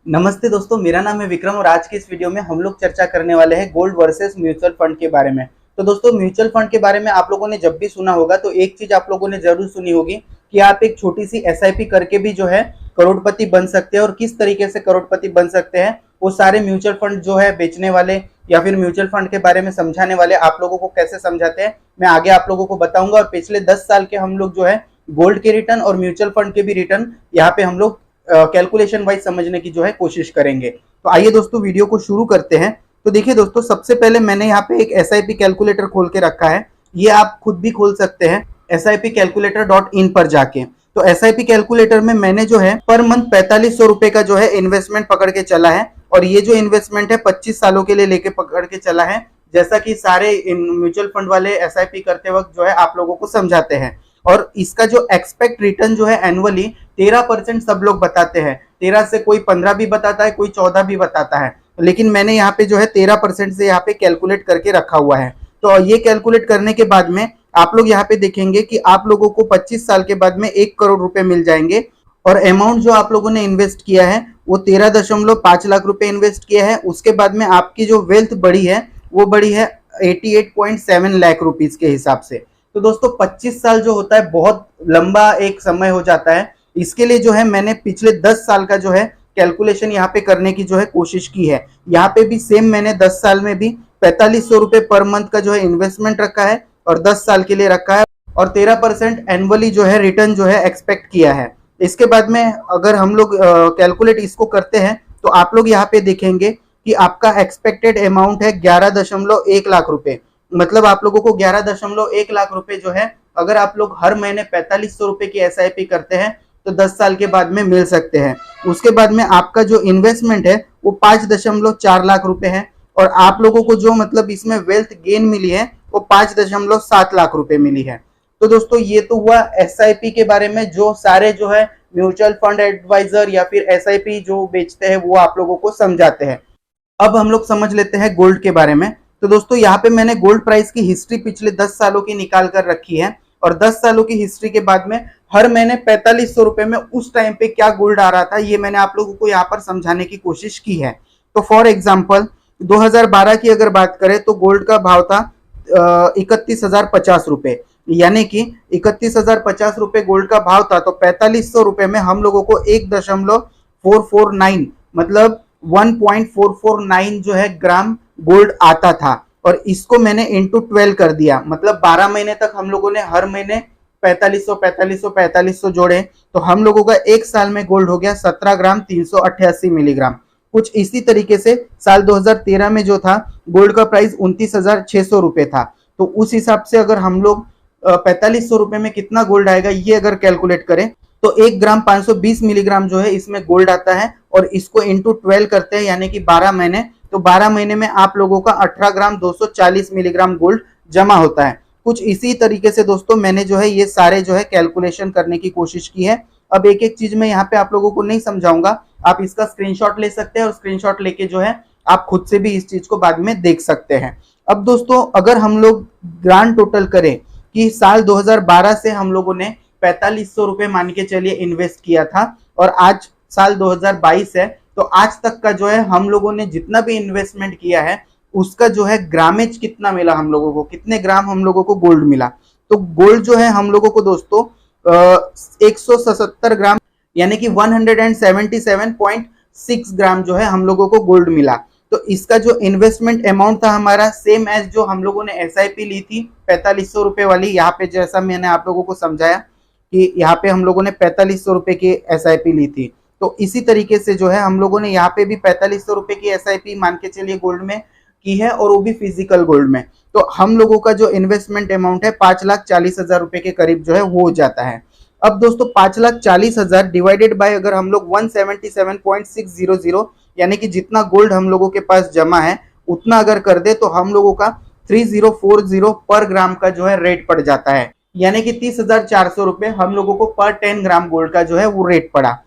नमस्ते दोस्तों, मेरा नाम है विक्रम और आज की इस वीडियो में हम लोग चर्चा करने वाले हैं गोल्ड वर्सेस म्यूचुअल फंड के बारे में। तो दोस्तों, म्यूचुअल फंड के बारे में आप लोगों ने जब भी सुना होगा तो एक चीज आप लोगों ने जरूर सुनी होगी कि आप एक छोटी सी एसआईपी करके भी जो है करोड़पति बन सकते हैं। और किस तरीके से करोड़पति बन सकते हैं वो सारे म्यूचुअल फंड जो है बेचने वाले या फिर म्यूचुअल फंड के बारे में समझाने वाले आप लोगों को कैसे समझाते हैं मैं आगे आप लोगों को बताऊंगा। और पिछले 10 साल के हम लोग जो है गोल्ड के रिटर्न और म्यूचुअल फंड के भी रिटर्न यहाँ पे हम लोग कैलकुलेशन वाइज समझने की जो है कोशिश करेंगे। तो आइए दोस्तों वीडियो को शुरू करते हैं। तो देखिए दोस्तों, सबसे पहले मैंने यहाँ पे एक एसआईपी कैलकुलेटर खोल के रखा है। ये आप खुद भी खोल सकते हैं sipcalculator.in पर जाके। तो एसआईपी कैलकुलेटर में मैंने जो है पर मंथ 4500 रुपए का जो है इन्वेस्टमेंट पकड़ के चला है। और ये जो इन्वेस्टमेंट है 25 सालों के लिए लेके पकड़ के चला है, जैसा कि सारे म्यूचुअल फंड वाले एसआईपी करते वक्त जो है आप लोगों को समझाते हैं। और इसका जो एक्सपेक्ट रिटर्न जो है एनुअली 13% सब लोग बताते हैं। 13 से कोई 15 भी बताता है, कोई 14 भी बताता है, लेकिन मैंने यहाँ पे जो है 13% से यहाँ पे कैलकुलेट करके रखा हुआ है। तो ये कैलकुलेट करने के बाद में आप लोग यहाँ पे देखेंगे कि आप लोगों को 25 साल के बाद में 1 करोड़ रुपए मिल जाएंगे। और अमाउंट जो आप लोगों ने इन्वेस्ट किया है वो 13.5 लाख रुपए इन्वेस्ट किया है। उसके बाद में आपकी जो वेल्थ बढ़ी है वो बढ़ी है 88.7 लाख रुपीज के हिसाब से। तो दोस्तों 25 साल जो होता है बहुत लंबा एक समय हो जाता है। इसके लिए जो है मैंने पिछले 10 साल का जो है कैलकुलेशन यहाँ पे करने की जो है कोशिश की है। यहाँ पे भी सेम मैंने 10 साल में भी 4500 रुपए पर मंथ का जो है इन्वेस्टमेंट रखा है और 10 साल के लिए रखा है और 13% एनुअली जो है रिटर्न जो है एक्सपेक्ट किया है। इसके बाद में अगर हम लोग कैलकुलेट इसको करते हैं तो आप लोग यहाँ पे देखेंगे कि आपका एक्सपेक्टेड अमाउंट है 11.1 लाख रुपए। मतलब आप लोगों को 11.1 लाख रुपए जो है अगर आप लोग हर महीने 4500 रुपए की एसआईपी करते हैं तो 10 साल के बाद में मिल सकते हैं। उसके बाद में आपका जो इन्वेस्टमेंट है वो 5.4 लाख रुपए है और आप लोगों को जो मतलब इसमें वेल्थ गेन मिली है वो 5.7 लाख रुपए मिली है। तो दोस्तों ये तो हुआ एसआईपी के बारे में, जो सारे जो है म्यूचुअल फंड एडवाइजर या फिर एसआईपी जो बेचते हैं वो आप लोगों को समझाते हैं। अब हम लोग समझ लेते हैं गोल्ड के बारे में। तो दोस्तों यहाँ पे मैंने गोल्ड प्राइस की हिस्ट्री पिछले 10 सालों की निकाल कर रखी है और 10 सालों की हिस्ट्री के बाद में हर महीने 4500 रुपए में उस टाइम पे क्या गोल्ड आ रहा था ये मैंने आप लोगों को यहाँ पर समझाने की कोशिश की है। तो फॉर एग्जाम्पल 2012 की अगर बात करें तो गोल्ड का भाव था 31,050 रुपए, यानी कि 31,050 रुपए गोल्ड का भाव था। तो 4500 रुपए में हम लोगों को 1.449 मतलब 1.449 जो है ग्राम गोल्ड आता था। और इसको मैंने इंटू 12 कर दिया, मतलब 12 महीने तक हम लोगों ने हर महीने 4500 जोड़े तो हम लोगों का एक साल में गोल्ड हो गया 17 ग्राम 388 मिलीग्राम। कुछ इसी तरीके से साल 2013 में जो था गोल्ड का प्राइस 29,600 रुपए था। तो उस हिसाब से अगर हम लोग 4500 रुपए में कितना गोल्ड आएगा ये अगर कैलकुलेट करें तो 1 ग्राम 520 मिलीग्राम जो है इसमें गोल्ड आता है। और इसको इंटू 12 करते हैं यानी कि 12 महीने, तो 12 महीने में आप लोगों का 18 ग्राम 240 मिलीग्राम गोल्ड जमा होता है। कुछ इसी तरीके से दोस्तों मैंने जो है ये सारे जो है कैलकुलेशन करने की कोशिश की है। अब एक एक चीज में यहाँ पे आप लोगों को नहीं समझाऊंगा, आप इसका स्क्रीनशॉट ले सकते हैं और स्क्रीनशॉट लेके जो है आप खुद से भी इस चीज को बाद में देख सकते हैं। अब दोस्तों अगर हम लोग ग्रांड टोटल करें कि साल 2012 से हम लोगों ने 4500 रुपए मान के चलिए इन्वेस्ट किया था और आज साल 2022 है, तो आज तक का जो है हम लोगों ने जितना भी इन्वेस्टमेंट किया है उसका जो है ग्रामेज कितना मिला हम लोगों को, कितने ग्राम हम लोगों को गोल्ड मिला। तो गोल्ड जो है हम लोगों को दोस्तों 177 ग्राम यानी कि 177.6 ग्राम जो है हम लोगों को गोल्ड मिला। तो इसका जो इन्वेस्टमेंट अमाउंट था हमारा सेम एज जो हम लोगों ने एसआईपी ली थी 4500 रुपए वाली, यहाँ पे जैसा मैंने आप लोगों को समझाया कि यहाँ पे हम लोगों ने 4500 रुपए की एसआईपी ली थी, तो इसी तरीके से जो है हम लोगों ने यहाँ पे भी 4500 रुपए की एसआईपी मान के चलिए गोल्ड में की है और वो भी फिजिकल गोल्ड में। तो हम लोगों का जो इन्वेस्टमेंट अमाउंट है 5,40,000 रुपए के करीब जो है वो हो जाता है। अब दोस्तों 5,40,000 डिवाइडेड बाय अगर हम लोग 177.600 यानी कि जितना गोल्ड हम लोगों के पास जमा है उतना अगर कर दे तो हम लोगों का 3040 पर ग्राम का जो है रेट पड़ जाता है, यानी कि 30,400 रुपए हम लोगों को पर 10 ग्राम गोल्ड का जो है वो रेट पड़ा।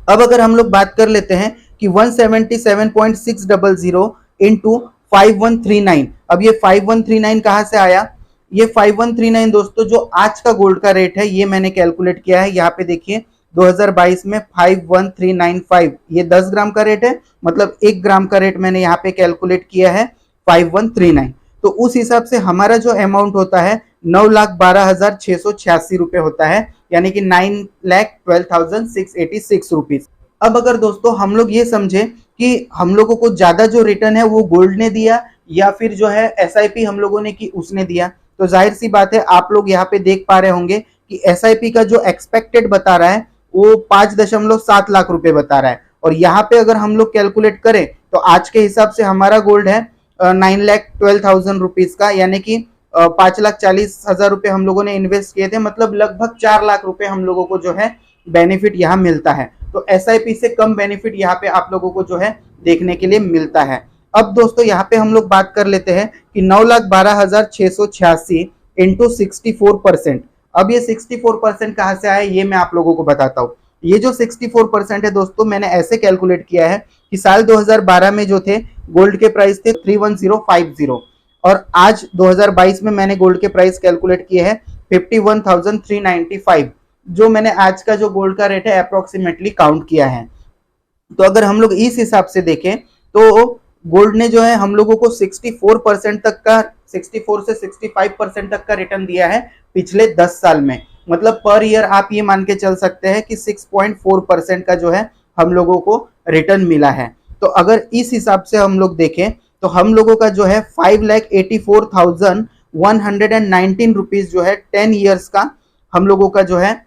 अब अगर हम लोग बात कर लेते हैं कि 177.600 इंटू 5139, अब ये 5139 कहाँ से आया, ये 5139 दोस्तों जो आज का गोल्ड का रेट है ये मैंने कैलकुलेट किया है। यहाँ पे देखिए 2022 में 51395, ये 10 ग्राम का रेट है, मतलब 1 ग्राम का रेट मैंने यहाँ पे कैलकुलेट किया है 5139। तो उस हिसाब से हमारा जो अमाउंट होता है 9,12,686 रुपए होता है, यानी कि 9,12,686 रुपीज। अब अगर दोस्तों हम लोग ये समझे कि हम लोगों को ज्यादा जो रिटर्न है वो गोल्ड ने दिया या फिर जो है एसआईपी हम लोगों ने की उसने दिया, तो जाहिर सी बात है आप लोग यहाँ पे देख पा रहे होंगे कि एसआईपी का जो एक्सपेक्टेड बता रहा है वो 5.7 लाख रुपए बता रहा है, और यहाँ पे अगर हम लोग कैलकुलेट करें तो आज के हिसाब से हमारा गोल्ड है 9,12,000 रुपीज का, यानी कि 5,40,000 रुपए हम लोगों ने इन्वेस्ट किए थे, मतलब लगभग 4 लाख रुपए हम लोगों को जो है बेनिफिट यहाँ मिलता है। तो एसआईपी से कम बेनिफिट यहाँ पे आप लोगों को जो है देखने के लिए मिलता है। अब दोस्तों यहाँ पे हम लोग बात कर लेते हैं कि 9,12,686 इंटू 64%। अब ये 64% कहाँ से आया ये मैं आप लोगों को बताता हूँ। ये जो 64% है दोस्तों मैंने ऐसे कैलकुलेट किया है कि साल 2012 में जो थे गोल्ड के प्राइस थे 31050, और आज 2022 में मैंने गोल्ड के प्राइस कैलकुलेट किए हैं 51,395, जो मैंने आज का जो गोल्ड का रेट है अप्रोक्सीमेटली काउंट किया है। तो अगर हम लोग इस हिसाब से देखें तो गोल्ड ने जो है हम लोगों को 64% तक का, 64 से 65% तक का रिटर्न दिया है पिछले 10 साल में, मतलब पर ईयर आप ये मान के चल सकते हैं कि 6.4% का जो है हम लोगों को रिटर्न मिला है। तो अगर इस हिसाब से हम लोग देखें तो हम लोगों का जो है 5,84,119 रुपीज जो है 10 ईयर्स का हम लोगों का जो है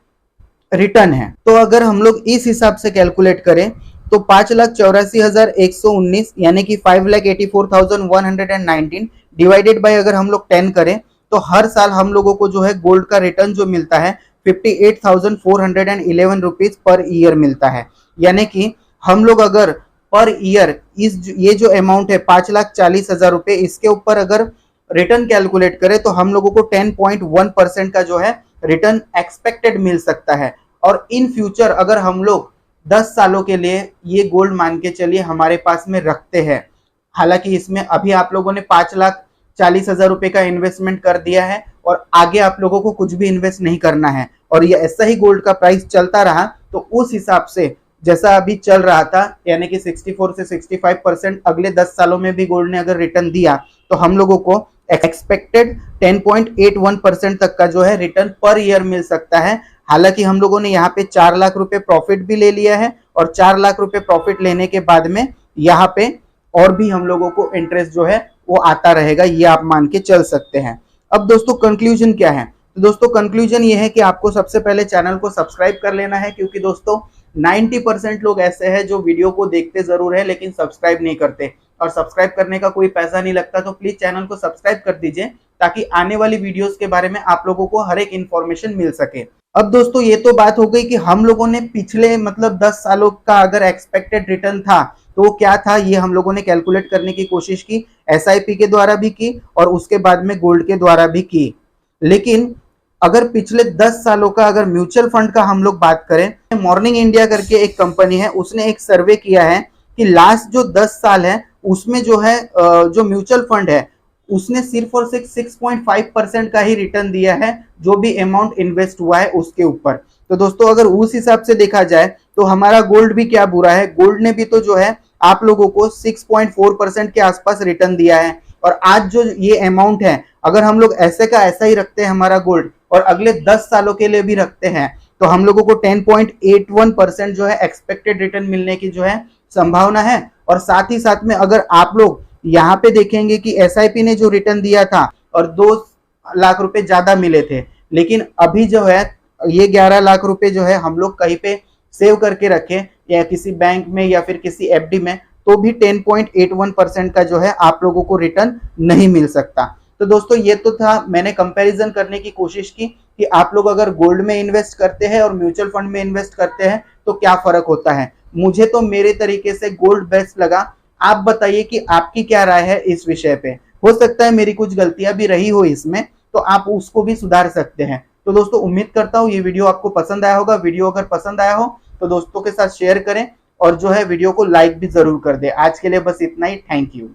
रिटर्न है। तो अगर हम लोग इस हिसाब से कैलकुलेट करें तो 5,84,119 यानी कि 5,84,119 डिवाइडेड बाय अगर हम लोग 10 करें तो हर साल हम लोगों को जो है गोल्ड का रिटर्न जो मिलता है 58,411 रुपीज पर ईयर मिलता है। यानी कि हम लोग अगर पर ईयर ये जो अमाउंट है 5,40,000 रुपए, इसके ऊपर अगर रिटर्न कैलकुलेट करें तो हम लोगों को 10.1% का जो है रिटर्न एक्सपेक्टेड मिल सकता है। और इन फ्यूचर अगर हम लोग 10 सालों के लिए ये गोल्ड मान के चलिए हमारे पास में रखते हैं, हालांकि इसमें अभी आप लोगों ने 5,40,000 रुपए का इन्वेस्टमेंट कर दिया है और आगे आप लोगों को कुछ भी इन्वेस्ट नहीं करना है, और ये ऐसा ही गोल्ड का प्राइस चलता रहा तो उस हिसाब से जैसा अभी चल रहा था यानी कि 64 से 65% अगले 10 सालों में भी गोल्ड ने अगर रिटर्न दिया तो हम लोगों को एक्सपेक्टेड 10.81% तक का जो है रिटर्न पर ईयर मिल सकता है। हालांकि हम लोगों ने यहाँ पे 4 लाख रुपए प्रॉफिट भी ले लिया है, और 4 लाख रुपए प्रॉफिट लेने के बाद में यहाँ पे और भी हम लोगों को इंटरेस्ट जो है वो आता रहेगा, ये आप मान के चल सकते हैं। अब दोस्तों कंक्लूजन क्या है? तो दोस्तों कंक्लूजन ये है कि आपको सबसे पहले चैनल को सब्सक्राइब कर लेना है, क्योंकि दोस्तों 90% लोग ऐसे हैं जो वीडियो को देखते जरूर है लेकिन सब्सक्राइब नहीं करते, और सब्सक्राइब करने का कोई पैसा नहीं लगता, तो प्लीज चैनल को सब्सक्राइब कर दीजिए ताकि आने वाली वीडियोस के बारे में आप लोगों को हर एक इन्फॉर्मेशन मिल सके। अब दोस्तों ये तो बात हो गई कि हम लोगों ने पिछले मतलब 10 सालों का अगर एक्सपेक्टेड रिटर्न था तो वो क्या था, ये हम लोगों ने कैलकुलेट करने की कोशिश की, एसआईपी के द्वारा भी की और उसके बाद में गोल्ड के द्वारा भी की। लेकिन अगर पिछले 10 सालों का अगर म्यूचुअल फंड का हम लोग बात करें, मॉर्निंग इंडिया करके एक कंपनी है, उसने एक सर्वे किया है कि लास्ट जो 10 साल है उसमें जो है जो म्यूचुअल फंड है उसने सिर्फ और सिर्फ 6.5% का ही रिटर्न दिया है जो भी अमाउंट इन्वेस्ट हुआ है उसके ऊपर। तो दोस्तों अगर उस हिसाब से देखा जाए तो हमारा गोल्ड भी क्या बुरा है, गोल्ड ने भी तो जो है आप लोगों को 6.4% के आसपास रिटर्न दिया है, और आज जो ये अमाउंट है अगर हम लोग ऐसे का ऐसा ही रखते हैं हमारा गोल्ड और अगले 10 सालों के लिए भी रखते हैं तो हम लोगों को 10.81% जो है एक्सपेक्टेड रिटर्न मिलने की जो है संभावना है। और साथ ही साथ में अगर आप लोग यहाँ पे देखेंगे कि एसआईपी ने जो रिटर्न दिया था और 2 लाख रुपए ज्यादा मिले थे, लेकिन अभी जो है ये 11 लाख रुपए जो है हम लोग कहीं पे सेव करके रखे या किसी बैंक में या फिर किसी एफडी में, तो भी 10.81% का जो है आप लोगों को रिटर्न नहीं मिल सकता। तो दोस्तों ये तो था, मैंने कंपैरिजन करने की कोशिश की कि आप लोग अगर गोल्ड में इन्वेस्ट करते हैं और म्यूचुअल फंड में इन्वेस्ट करते हैं तो क्या फर्क होता है। मुझे तो मेरे तरीके से गोल्ड बेस्ट लगा, आप बताइए कि आपकी क्या राय है इस विषय पे। हो सकता है मेरी कुछ गलतियां भी रही हो इसमें, तो आप उसको भी सुधार सकते हैं। तो दोस्तों उम्मीद करता हूँ ये वीडियो आपको पसंद आया होगा। वीडियो अगर पसंद आया हो तो दोस्तों के साथ शेयर करें और जो है वीडियो को लाइक भी जरूर कर दे। आज के लिए बस इतना ही, थैंक यू।